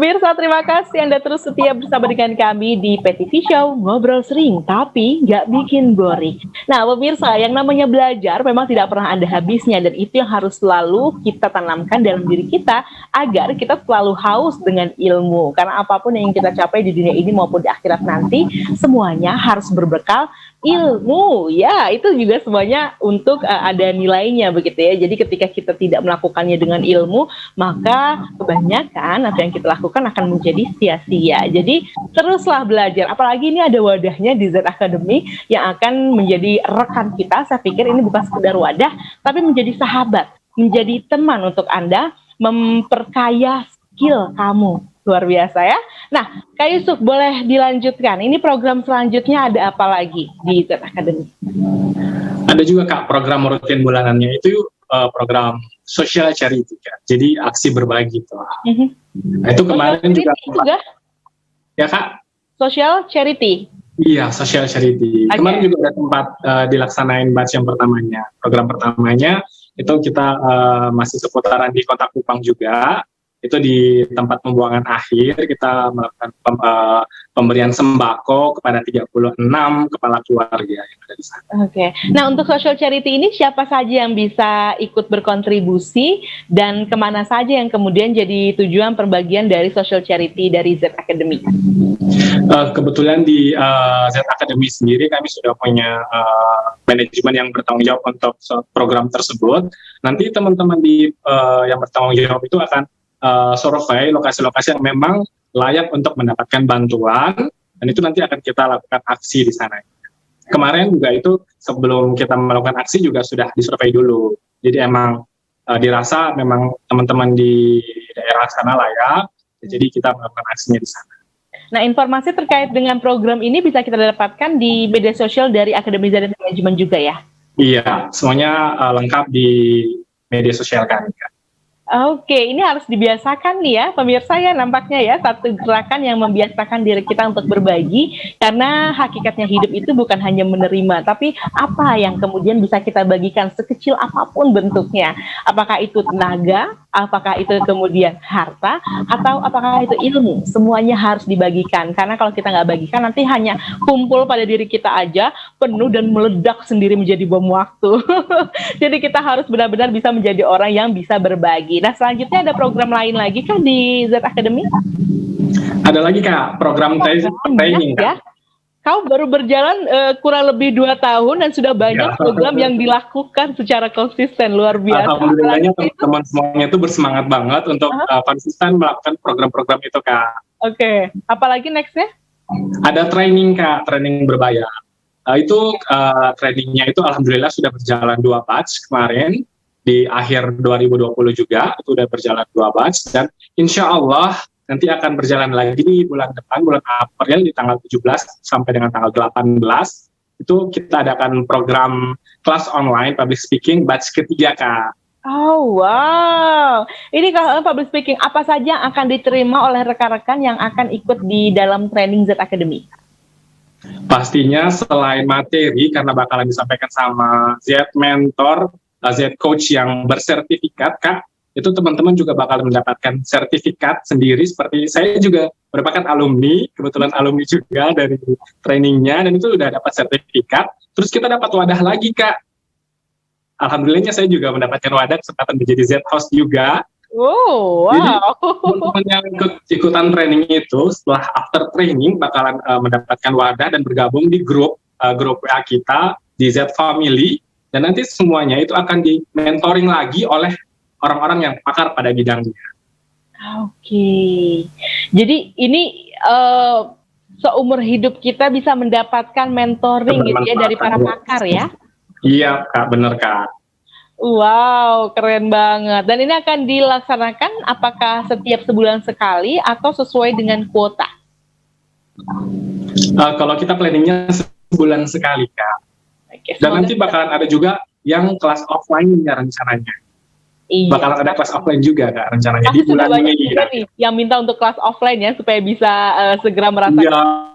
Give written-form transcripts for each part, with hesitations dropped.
Pemirsa, terima kasih Anda terus setia bersama dengan kami di PTV Show, ngobrol sering tapi nggak bikin boring. Nah, pemirsa, yang namanya belajar memang tidak pernah ada habisnya, dan itu yang harus selalu kita tanamkan dalam diri kita agar kita selalu haus dengan ilmu. Karena apapun yang kita capai di dunia ini maupun di akhirat nanti, semuanya harus berbekal ilmu. Ya, itu juga semuanya untuk ada nilainya begitu ya. Jadi ketika kita tidak melakukannya dengan ilmu, maka kebanyakan apa yang kita lakukan akan menjadi sia-sia. Jadi teruslah belajar. Apalagi ini ada wadahnya di Z Academy yang akan menjadi rekan kita. Saya pikir ini bukan sekedar wadah, tapi menjadi sahabat, menjadi teman untuk Anda, memperkaya skill kamu. Luar biasa ya. Nah, Kak Yusuf, boleh dilanjutkan. Ini program selanjutnya ada apa lagi di Z Academy? Ada juga Kak, program rutin bulanannya itu program social charity Kak. Jadi aksi berbagi tuh. Nah, itu kemarin juga ya Kak. Social charity. Iya, social charity. Okay. Kemarin juga ada tempat dilaksanain batch yang pertamanya. Program pertamanya itu kita masih seputaran di Kota Kupang juga. Itu di tempat pembuangan akhir kita melakukan pemberian sembako kepada 36 kepala keluarga yang ada di sana. Oke. Nah, untuk social charity ini siapa saja yang bisa ikut berkontribusi dan kemana saja yang kemudian jadi tujuan pembagian dari social charity dari Z Academy? Kebetulan di Z Academy sendiri kami sudah punya manajemen yang bertanggung jawab untuk program tersebut. Nanti teman-teman di yang bertanggung jawab itu akan survei lokasi-lokasi yang memang layak untuk mendapatkan bantuan, dan itu nanti akan kita lakukan aksi di sana. Kemarin juga itu sebelum kita melakukan aksi juga sudah disurvei dulu. Jadi emang dirasa memang teman-teman di daerah sana layak, jadi kita melakukan aksinya di sana. Nah, informasi terkait dengan program ini bisa kita dapatkan di media sosial dari Akademi Z Management juga ya? Iya, semuanya lengkap di media sosial kami. Oke, ini harus dibiasakan nih ya, pemirsa ya, nampaknya ya, satu gerakan yang membiasakan diri kita untuk berbagi, karena hakikatnya hidup itu bukan hanya menerima, tapi apa yang kemudian bisa kita bagikan sekecil apapun bentuknya. Apakah itu tenaga, apakah itu kemudian harta, atau apakah itu ilmu, semuanya harus dibagikan, karena kalau kita nggak bagikan, nanti hanya kumpul pada diri kita aja, penuh dan meledak sendiri menjadi bom waktu. Jadi kita harus benar-benar bisa menjadi orang yang bisa berbagi. Nah, selanjutnya ada program lain lagi kan di Z Academy? Ada lagi Kak, program training ya. Kau baru berjalan kurang lebih 2 tahun dan sudah banyak program yang dilakukan secara konsisten, luar biasa. Alhamdulillahnya teman-teman semuanya itu bersemangat banget untuk konsisten melakukan program-program itu Kak. Oke, apalagi nextnya? Ada training Kak, training berbayar. Itu trainingnya itu alhamdulillah sudah berjalan 2 batch kemarin. Di akhir 2020 juga itu udah berjalan 2 batch, dan insya Allah nanti akan berjalan lagi di bulan depan, bulan April, di tanggal 17 sampai dengan tanggal 18 itu kita adakan program kelas online public speaking batch ketiga Kak. Oh wow, ini kalau public speaking apa saja yang akan diterima oleh rekan-rekan yang akan ikut di dalam training Z Academy? Pastinya selain materi, karena bakalan disampaikan sama Z Mentor, Z Coach yang bersertifikat Kak, itu teman-teman juga bakal mendapatkan sertifikat sendiri. Seperti saya juga merupakan alumni, kebetulan alumni juga dari trainingnya, dan itu udah dapat sertifikat. Terus kita dapat wadah lagi Kak. Alhamdulillahnya saya juga mendapatkan wadah, kesempatan menjadi Z Host juga. Oh wow. Jadi teman-teman yang ikutan training itu setelah after training bakalan mendapatkan wadah dan bergabung di grup WA kita di Z Family. Dan nanti semuanya itu akan di-mentoring lagi oleh orang-orang yang pakar pada bidangnya. Oke. Jadi ini seumur hidup kita bisa mendapatkan mentoring gitu ya dari para pakar ya? Iya Kak, bener Kak. Wow, keren banget. Dan ini akan dilaksanakan apakah setiap sebulan sekali atau sesuai dengan kuota? Kalau kita planningnya sebulan sekali Kak. Dan nanti bakalan ada juga yang kelas offline-nya rencananya. Iya. Bakalan ada kelas offline juga Kak rencananya di bulan Mei. Yang minta untuk kelas offline ya supaya bisa segera merasakan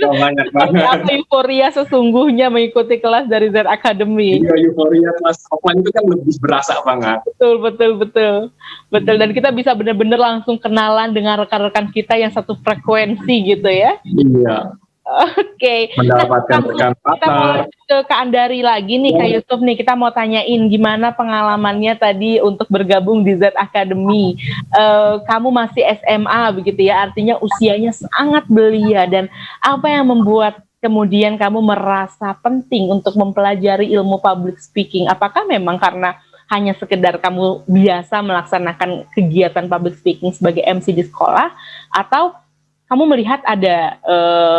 Banyak Seperti banget. apa euforia sesungguhnya mengikuti kelas dari Z Academy. Iya, euforia kelas offline itu kan lebih berasa banget. Betul, betul, betul. Betul, dan kita bisa benar-benar langsung kenalan dengan rekan-rekan kita yang satu frekuensi gitu ya. Iya, Oke. Nah, mendapatkan langsung rekan kita mau partner. lanjut ke Kak Andari lagi nih, Kak Yusuf nih. Kita mau tanyain gimana pengalamannya tadi untuk bergabung di Z Academy. Kamu masih SMA begitu ya, artinya usianya sangat belia. Dan apa yang membuat kemudian kamu merasa penting untuk mempelajari ilmu public speaking? Apakah memang karena hanya sekedar kamu biasa melaksanakan kegiatan public speaking sebagai MC di sekolah, atau kamu melihat ada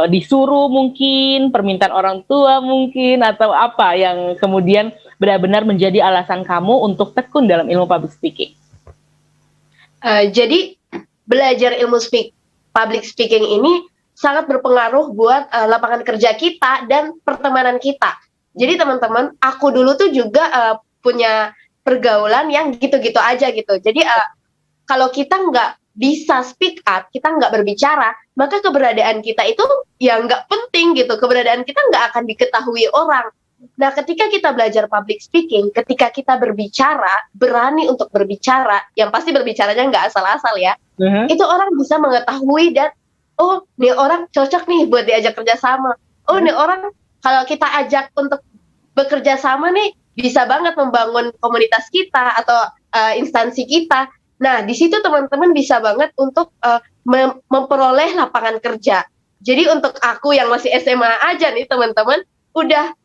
disuruh mungkin, permintaan orang tua mungkin, atau apa yang kemudian benar-benar menjadi alasan kamu untuk tekun dalam ilmu public speaking? Jadi belajar ilmu public speaking ini sangat berpengaruh buat lapangan kerja kita dan pertemanan kita. Jadi teman-teman, aku dulu tuh juga punya pergaulan yang gitu-gitu aja gitu. Jadi kalau kita nggak bisa speak up, kita nggak berbicara, maka keberadaan kita itu ya nggak penting gitu. Keberadaan kita nggak akan diketahui orang. Nah, ketika kita belajar public speaking, ketika kita berbicara, berani untuk berbicara, yang pasti berbicaranya nggak asal-asal ya, itu orang bisa mengetahui dan, oh, nih orang cocok nih buat diajak kerjasama. Oh, nih orang kalau kita ajak untuk bekerja sama nih, bisa banget membangun komunitas kita atau instansi kita. Nah, di situ teman-teman bisa banget untuk memperoleh lapangan kerja. Jadi untuk aku yang masih SMA aja nih teman-teman, udah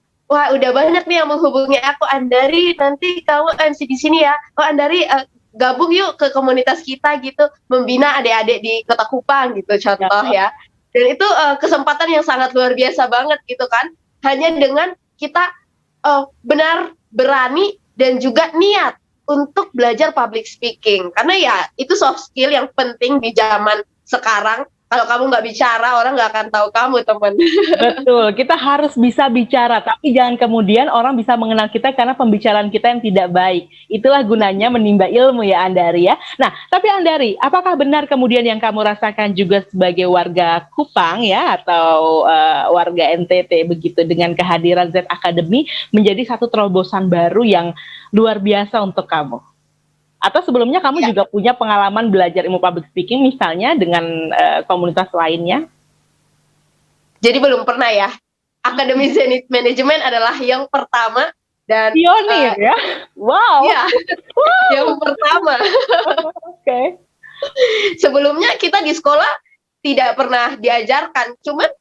banyak nih yang menghubungi aku, Andari nanti kamu MC di sini ya. Oh Andari gabung yuk ke komunitas kita gitu, membina adik-adik di Kota Kupang gitu contoh ya. Dan itu kesempatan yang sangat luar biasa banget gitu kan. Hanya dengan kita benar berani dan juga niat untuk belajar public speaking, karena ya itu soft skill yang penting di zaman sekarang. Kalau kamu nggak bicara, orang nggak akan tahu kamu, teman. Betul, kita harus bisa bicara, tapi jangan kemudian orang bisa mengenal kita karena pembicaraan kita yang tidak baik. Itulah gunanya menimba ilmu ya Andari ya. Nah, tapi Andari, apakah benar kemudian yang kamu rasakan juga sebagai warga Kupang ya, atau warga NTT begitu, dengan kehadiran Z Academy menjadi satu terobosan baru yang luar biasa untuk kamu? Atau sebelumnya kamu juga punya pengalaman belajar ilmu public speaking misalnya dengan komunitas lainnya? Jadi belum pernah ya. Akademi Zenith Management adalah yang pertama dan pionir ya. Wow. Iya. Yang pertama. Oke. Sebelumnya kita di sekolah tidak pernah diajarkan. Cuman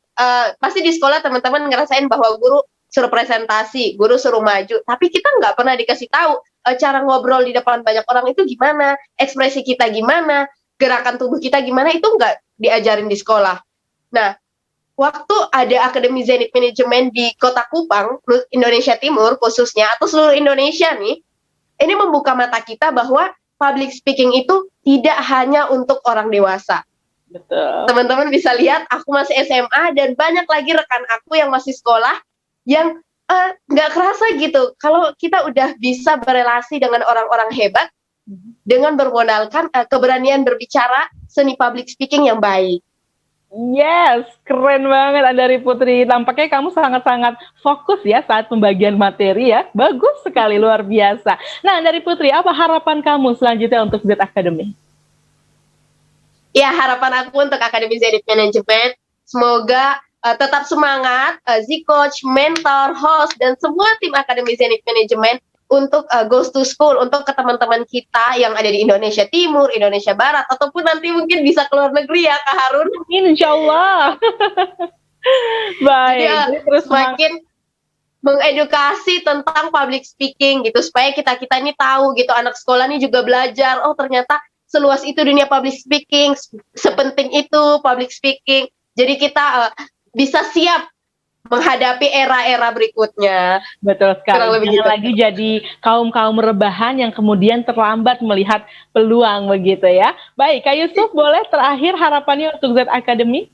pasti di sekolah teman-teman ngerasain bahwa guru suruh presentasi, guru suruh maju, tapi kita nggak pernah dikasih tahu cara ngobrol di depan banyak orang itu gimana, ekspresi kita gimana, gerakan tubuh kita gimana, itu nggak diajarin di sekolah. Nah, waktu ada Akademi Zenith Management di Kota Kupang, Indonesia Timur khususnya, atau seluruh Indonesia nih, ini membuka mata kita bahwa public speaking itu tidak hanya untuk orang dewasa. Betul. Teman-teman bisa lihat, aku masih SMA dan banyak lagi rekan aku yang masih sekolah yang nggak kerasa gitu kalau kita udah bisa berelasi dengan orang-orang hebat dengan bermodalkan keberanian berbicara, seni public speaking yang baik. Yes, keren banget Andari Putri. Tampaknya kamu sangat-sangat fokus ya saat pembagian materi ya. Bagus sekali, luar biasa. Nah, Andari Putri, apa harapan kamu selanjutnya untuk Z Academy? Ya, harapan aku untuk Akademi Zenith Management, semoga tetap semangat, Z-Coach, mentor, host, dan semua tim Akademi Zenith Management untuk goes to school, untuk ke teman-teman kita yang ada di Indonesia Timur, Indonesia Barat, ataupun nanti mungkin bisa ke luar negeri ya Kak Harun. Insya Allah. Baik. Jadi, terus semakin mengedukasi tentang public speaking gitu, supaya kita ini tahu gitu, anak sekolah ini juga belajar, oh ternyata seluas itu dunia public speaking, sepenting itu public speaking. Jadi kita bisa siap menghadapi era-era berikutnya. Betul sekali. Jangan gitu. lagi jadi kaum-kaum rebahan yang kemudian terlambat melihat peluang begitu ya. Baik, Kak Yusuf, boleh terakhir harapannya untuk Z Academy?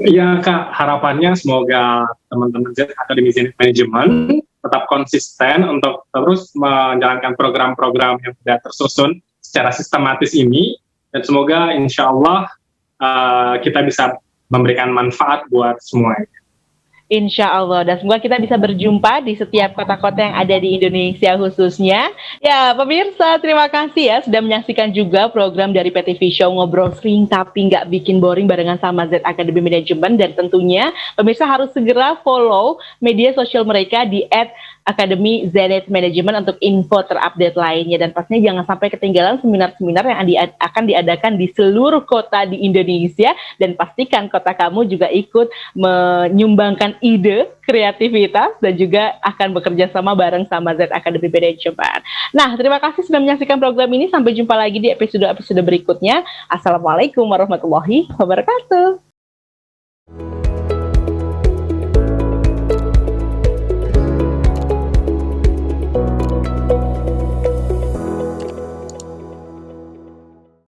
Ya Kak, harapannya semoga teman-teman Z Academy Zenith Management tetap konsisten untuk terus menjalankan program-program yang sudah tersusun secara sistematis ini, dan semoga insya Allah kita bisa memberikan manfaat buat semua. Insya Allah, dan semoga kita bisa berjumpa di setiap kota-kota yang ada di Indonesia khususnya. Ya, pemirsa, terima kasih ya sudah menyaksikan juga program dari PTV Show Ngobrol Sering Tapi Nggak Bikin Boring barengan sama Z Academy Management. Dan tentunya pemirsa harus segera follow media sosial mereka di @Academy Zenith Management untuk info terupdate lainnya. Dan pastinya jangan sampai ketinggalan seminar-seminar yang akan diadakan di seluruh kota di Indonesia. Dan pastikan kota kamu juga ikut menyumbangkan ide, kreativitas, dan juga akan bekerja sama bareng sama Z Academy Management. Nah, terima kasih sudah menyaksikan program ini. Sampai jumpa lagi di episode-episode berikutnya. Assalamualaikum warahmatullahi wabarakatuh.